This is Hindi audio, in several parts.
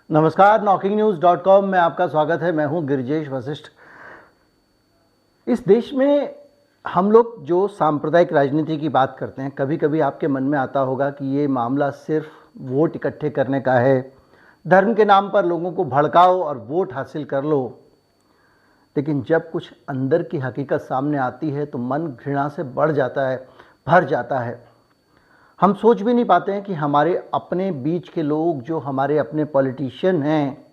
नमस्कार, knocking-news.com में आपका स्वागत है। मैं हूं गिरिजेश वशिष्ठ। इस देश में हम लोग जो सांप्रदायिक राजनीति की बात करते हैं, कभी कभी आपके मन में आता होगा कि ये मामला सिर्फ वोट इकट्ठे करने का है, धर्म के नाम पर लोगों को भड़काओ और वोट हासिल कर लो। लेकिन जब कुछ अंदर की हकीकत सामने आती है तो मन घृणा से बढ़ जाता है, भर जाता है। हम सोच भी नहीं पाते हैं कि हमारे अपने बीच के लोग, जो हमारे अपने पॉलिटिशियन हैं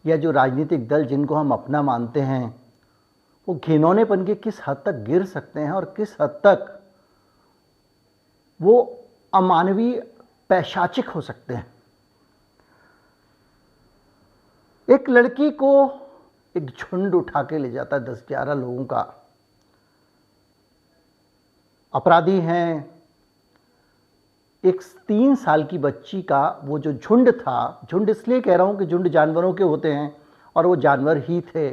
या जो राजनीतिक दल जिनको हम अपना मानते हैं, वो घिनौनेपन के किस हद तक गिर सकते हैं और किस हद तक वो अमानवीय पैशाचिक हो सकते हैं। एक लड़की को एक झुंड उठा के ले जाता है, 10-11 लोगों का। अपराधी हैं। एक 3 साल की बच्ची का वो जो झुंड था, झुंड इसलिए कह रहा हूं कि झुंड जानवरों के होते हैं और वो जानवर ही थे।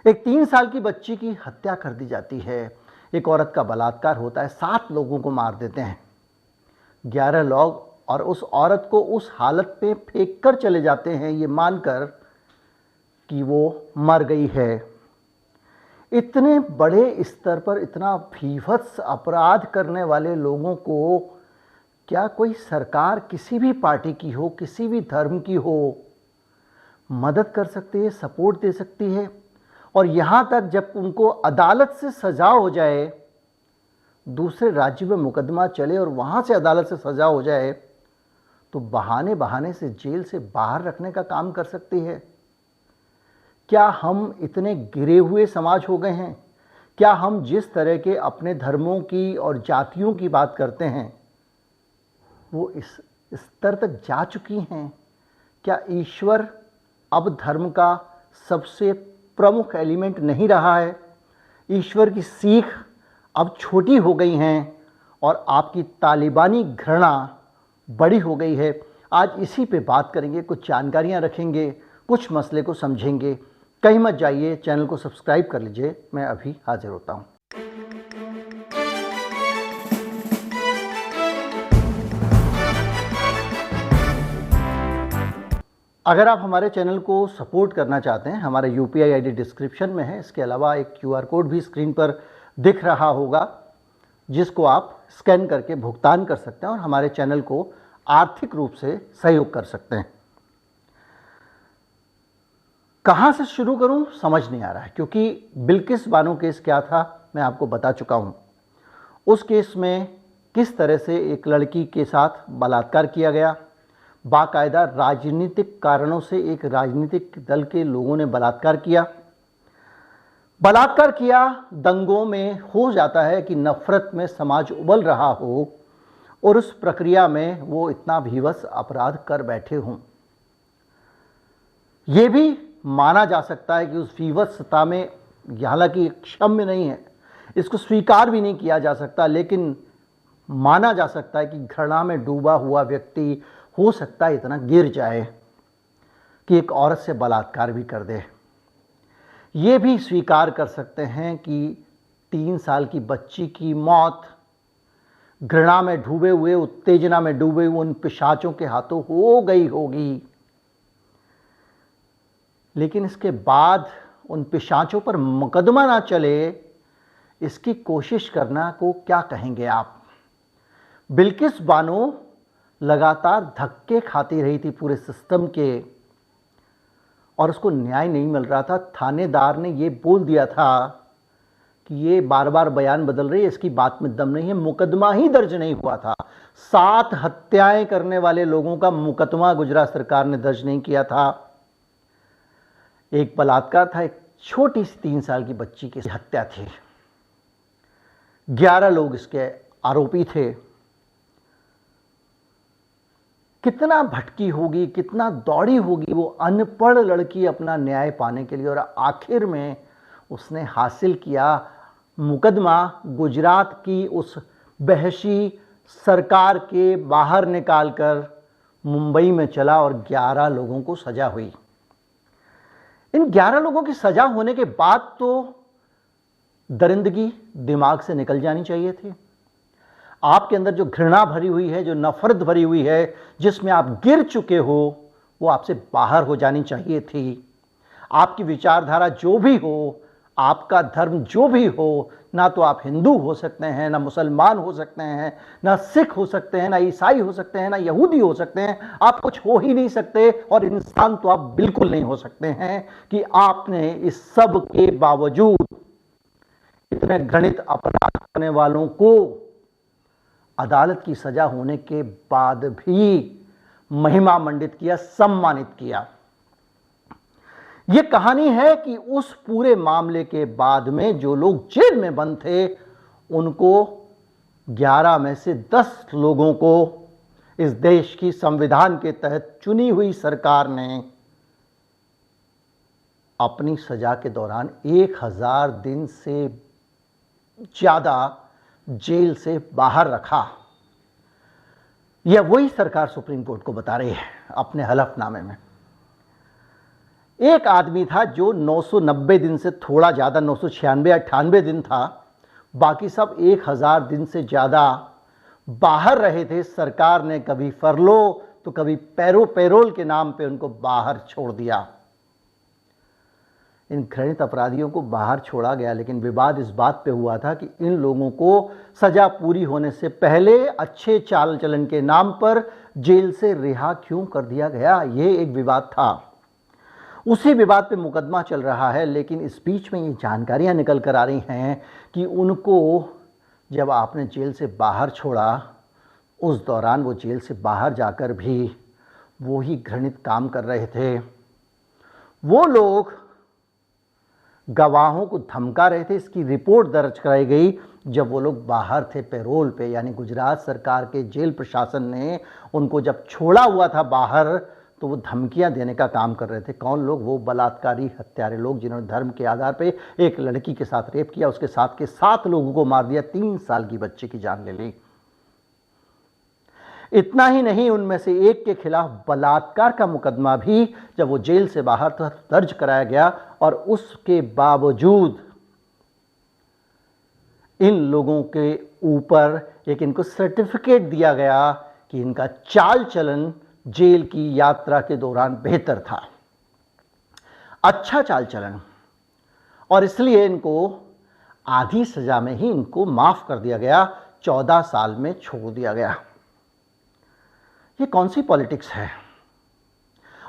एक 3 साल की बच्ची की हत्या कर दी जाती है। एक औरत का बलात्कार होता है, 7 लोगों को मार देते हैं 11 लोग, और उस औरत को उस हालत पे फेंक कर चले जाते हैं ये मानकर कि वो मर गई है। इतने बड़े स्तर पर इतना भीभत्स अपराध करने वाले लोगों को क्या कोई सरकार, किसी भी पार्टी की हो, किसी भी धर्म की हो, मदद कर सकती है, सपोर्ट दे सकती है? और यहाँ तक जब उनको अदालत से सजा हो जाए, दूसरे राज्य में मुकदमा चले और वहाँ से अदालत से सजा हो जाए, तो बहाने बहाने से जेल से बाहर रखने का काम कर सकती है? क्या हम इतने गिरे हुए समाज हो गए हैं? क्या हम जिस तरह के अपने धर्मों की और जातियों की बात करते हैं वो इस स्तर तक जा चुकी हैं? क्या ईश्वर अब धर्म का सबसे प्रमुख एलिमेंट नहीं रहा है? ईश्वर की सीख अब छोटी हो गई हैं और आपकी तालिबानी घृणा बड़ी हो गई है। आज इसी पे बात करेंगे, कुछ जानकारियां रखेंगे, कुछ मसले को समझेंगे। कहीं मत जाइए, चैनल को सब्सक्राइब कर लीजिए। मैं अभी हाजिर होता हूं। अगर आप हमारे चैनल को सपोर्ट करना चाहते हैं, हमारा यूपीआई आईडी डिस्क्रिप्शन में है। इसके अलावा एक क्यूआर कोड भी स्क्रीन पर दिख रहा होगा, जिसको आप स्कैन करके भुगतान कर सकते हैं और हमारे चैनल को आर्थिक रूप से सहयोग कर सकते हैं। कहाँ से शुरू करूं समझ नहीं आ रहा है, क्योंकि बिल्किस बानो केस क्या था मैं आपको बता चुका हूं। उस केस में किस तरह से एक लड़की के साथ बलात्कार किया गया, बाकायदा राजनीतिक कारणों से एक राजनीतिक दल के लोगों ने बलात्कार किया। दंगों में हो जाता है कि नफरत में समाज उबल रहा हो और उस प्रक्रिया में वो इतना भीभत्स अपराध कर बैठे हों। ये भी माना जा सकता है कि उस विवत्सता में, हालांकि क्षम्य नहीं है, इसको स्वीकार भी नहीं किया जा सकता, लेकिन माना जा सकता है कि घृणा में डूबा हुआ व्यक्ति हो सकता है इतना गिर जाए कि एक औरत से बलात्कार भी कर दे। ये भी स्वीकार कर सकते हैं कि 3 साल की बच्ची की मौत घृणा में डूबे हुए, उत्तेजना में डूबे हुए उन पिशाचों के हाथों हो गई होगी। लेकिन इसके बाद उन पिशाचों पर मुकदमा ना चले, इसकी कोशिश करना को क्या कहेंगे आप? बिल्किस बानो लगातार धक्के खाती रही थी पूरे सिस्टम के और उसको न्याय नहीं मिल रहा था। थानेदार ने ये बोल दिया था कि ये बार बार बयान बदल रही है, इसकी बात में दम नहीं है। मुकदमा ही दर्ज नहीं हुआ था। 7 हत्याएं करने वाले लोगों का मुकदमा गुजरात सरकार ने दर्ज नहीं किया था। एक बलात्कार था, एक छोटी सी 3 साल की बच्ची की हत्या थी। 11 लोग इसके आरोपी थे। कितना भटकी होगी, कितना दौड़ी होगी वो अनपढ़ लड़की अपना न्याय पाने के लिए, और आखिर में उसने हासिल किया। मुकदमा गुजरात की उस बहशी सरकार के बाहर निकालकर मुंबई में चला और 11 लोगों को सजा हुई। इन 11 लोगों की सजा होने के बाद तो दरिंदगी दिमाग से निकल जानी चाहिए थी। आपके अंदर जो घृणा भरी हुई है, जो नफरत भरी हुई है, जिसमें आप गिर चुके हो, वो आपसे बाहर हो जानी चाहिए थी। आपकी विचारधारा जो भी हो, आपका धर्म जो भी हो, ना तो आप हिंदू हो सकते हैं, ना मुसलमान हो सकते हैं, ना सिख हो सकते हैं, ना ईसाई हो सकते हैं, ना यहूदी हो सकते हैं। आप कुछ हो ही नहीं सकते और इंसान तो आप बिल्कुल नहीं हो सकते हैं कि आपने इस सब के बावजूद इतने घृणित अपराध करने वालों को अदालत की सजा होने के बाद भी महिमा मंडित किया, सम्मानित किया। यह कहानी है कि उस पूरे मामले के बाद में जो लोग जेल में बंद थे, उनको 11 में से 10 लोगों को इस देश की संविधान के तहत चुनी हुई सरकार ने अपनी सजा के दौरान 1000 दिन से ज्यादा जेल से बाहर रखा। यह वही सरकार सुप्रीम कोर्ट को बता रही है अपने हलफनामे में। एक आदमी था जो 990 दिन से थोड़ा ज़्यादा, 996-98 दिन था, बाकी सब 1000 दिन से ज़्यादा बाहर रहे थे। सरकार ने कभी फरलो तो कभी पैरोल के नाम पे उनको बाहर छोड़ दिया। इन घृणित अपराधियों को बाहर छोड़ा गया, लेकिन विवाद इस बात पे हुआ था कि इन लोगों को सजा पूरी होने से पहले अच्छे चाल चलन के नाम पर जेल से रिहा क्यों कर दिया गया, ये एक विवाद था। उसी विवाद पे मुकदमा चल रहा है, लेकिन इस बीच में ये जानकारियां निकल कर आ रही हैं कि उनको जब आपने जेल से बाहर छोड़ा, उस दौरान वो जेल से बाहर जाकर भी वो ही घृणित काम कर रहे थे। वो लोग गवाहों को धमका रहे थे। इसकी रिपोर्ट दर्ज कराई गई जब वो लोग बाहर थे पैरोल पे, यानी गुजरात सरकार के जेल प्रशासन ने उनको जब छोड़ा हुआ था बाहर, तो वो धमकियां देने का काम कर रहे थे। कौन लोग? वो बलात्कारी हत्यारे लोग जिन्होंने धर्म के आधार पे एक लड़की के साथ रेप किया, उसके साथ के 7 लोगों को मार दिया, 3 साल की बच्ची की जान ले ली। इतना ही नहीं, उनमें से एक के खिलाफ बलात्कार का मुकदमा भी जब वो जेल से बाहर था दर्ज कराया गया, और उसके बावजूद इन लोगों के ऊपर एक इनको सर्टिफिकेट दिया गया कि इनका चाल चलन जेल की यात्रा के दौरान बेहतर था, अच्छा चाल चलन, और इसलिए इनको आधी सजा में ही इनको माफ कर दिया गया, 14 साल में छोड़ दिया गया। ये कौन सी पॉलिटिक्स है?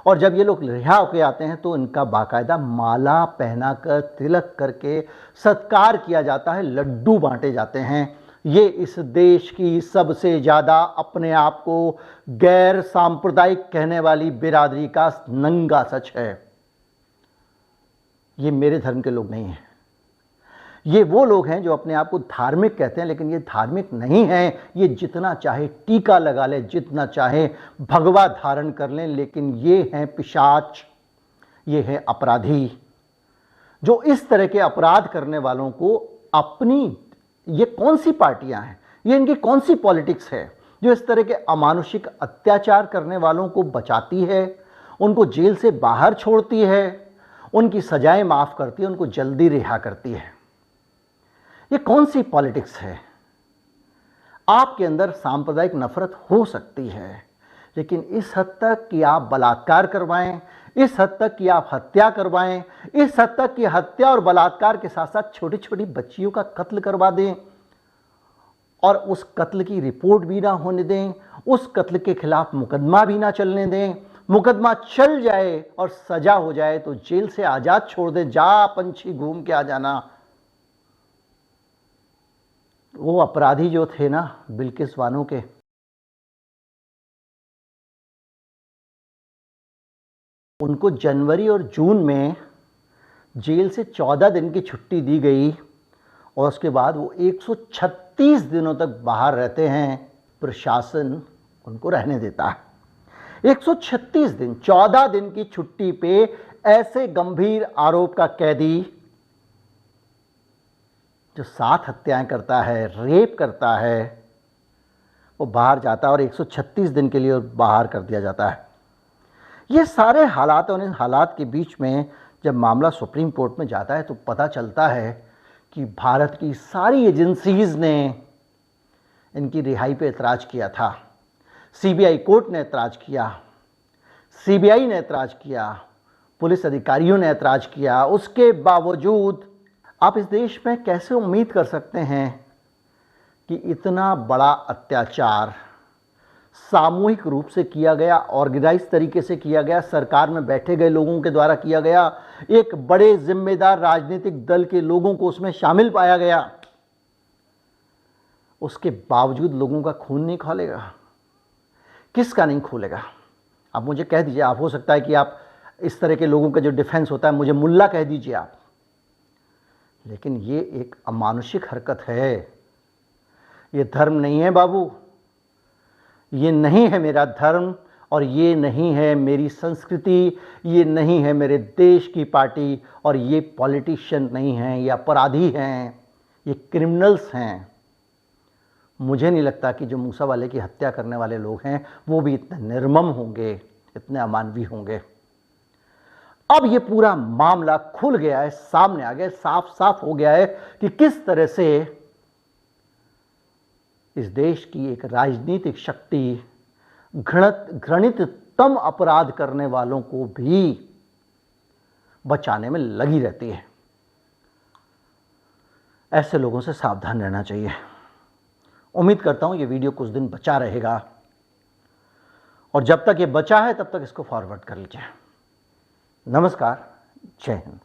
और जब ये लोग रिहा होकर आते हैं तो इनका बाकायदा माला पहनाकर तिलक करके सत्कार किया जाता है, लड्डू बांटे जाते हैं। ये इस देश की सबसे ज़्यादा अपने आप को गैर सांप्रदायिक कहने वाली बिरादरी का नंगा सच है। ये मेरे धर्म के लोग नहीं हैं। ये वो लोग हैं जो अपने आप को धार्मिक कहते हैं, लेकिन ये धार्मिक नहीं हैं। ये जितना चाहे टीका लगा ले, जितना चाहे भगवा धारण कर लें, लेकिन ये हैं पिशाच, ये हैं अपराधी, जो इस तरह के अपराध करने वालों को अपनी, ये कौन सी पार्टियां हैं, ये इनकी कौन सी पॉलिटिक्स है जो इस तरह के अमानुषिक अत्याचार करने वालों को बचाती है, उनको जेल से बाहर छोड़ती है, उनकी सजाएं माफ करती है, उनको जल्दी रिहा करती है। ये कौन सी पॉलिटिक्स है? आपके अंदर सांप्रदायिक नफरत हो सकती है, लेकिन इस हद तक कि आप बलात्कार करवाएं, इस हद तक कि आप हत्या करवाएं, इस हद तक कि हत्या और बलात्कार के साथ साथ छोटी छोटी बच्चियों का कत्ल करवा दें और उस कत्ल की रिपोर्ट भी ना होने दें, उस कत्ल के खिलाफ मुकदमा भी ना चलने दें, मुकदमा चल जाए और सजा हो जाए तो जेल से आजाद छोड़ दें, जा पंछी घूम के आ जाना। वो अपराधी जो थे ना बिल्किस बानो के, उनको जनवरी और जून में जेल से 14 दिन की छुट्टी दी गई और उसके बाद वो 136 दिनों तक बाहर रहते हैं। प्रशासन उनको रहने देता है। 136 दिन, 14 दिन की छुट्टी पे ऐसे गंभीर आरोप का कैदी जो 7 हत्याएं करता है, रेप करता है, वो बाहर जाता है और 136 दिन के लिए बाहर कर दिया जाता है। ये सारे हालात और इन हालात के बीच में जब मामला सुप्रीम कोर्ट में जाता है तो पता चलता है कि भारत की सारी एजेंसीज ने इनकी रिहाई पे एतराज़ किया था। सीबीआई कोर्ट ने एतराज़ किया, सीबीआई ने ऐतराज किया, पुलिस अधिकारियों ने ऐतराज किया, उसके बावजूद आप इस देश में कैसे उम्मीद कर सकते हैं कि इतना बड़ा अत्याचार सामूहिक रूप से किया गया, ऑर्गेनाइज तरीके से किया गया, सरकार में बैठे गए लोगों के द्वारा किया गया, एक बड़े जिम्मेदार राजनीतिक दल के लोगों को उसमें शामिल पाया गया, उसके बावजूद लोगों का खून नहीं खौलेगा? किसका नहीं खोलेगा? आप मुझे कह दीजिए, आप हो सकता है कि आप इस तरह के लोगों का जो डिफेंस होता है, मुझे मुल्ला कह दीजिए आप, लेकिन ये एक अमानुषिक हरकत है। ये धर्म नहीं है बाबू, ये नहीं है मेरा धर्म, और ये नहीं है मेरी संस्कृति, ये नहीं है मेरे देश की पार्टी, और ये पॉलिटिशियन नहीं हैं, ये अपराधी हैं, ये क्रिमिनल्स हैं। मुझे नहीं लगता कि जो मूसावाले की हत्या करने वाले लोग हैं वो भी इतने निर्मम होंगे, इतने अमानवीय होंगे। अब ये पूरा मामला खुल गया है, सामने आ गया, साफ साफ हो गया है कि किस तरह से इस देश की एक राजनीतिक शक्ति घृणिततम अपराध करने वालों को भी बचाने में लगी रहती है। ऐसे लोगों से सावधान रहना चाहिए। उम्मीद करता हूं ये वीडियो कुछ दिन बचा रहेगा, और जब तक ये बचा है तब तक इसको फॉरवर्ड कर लीजिए। नमस्कार, जय हिंद।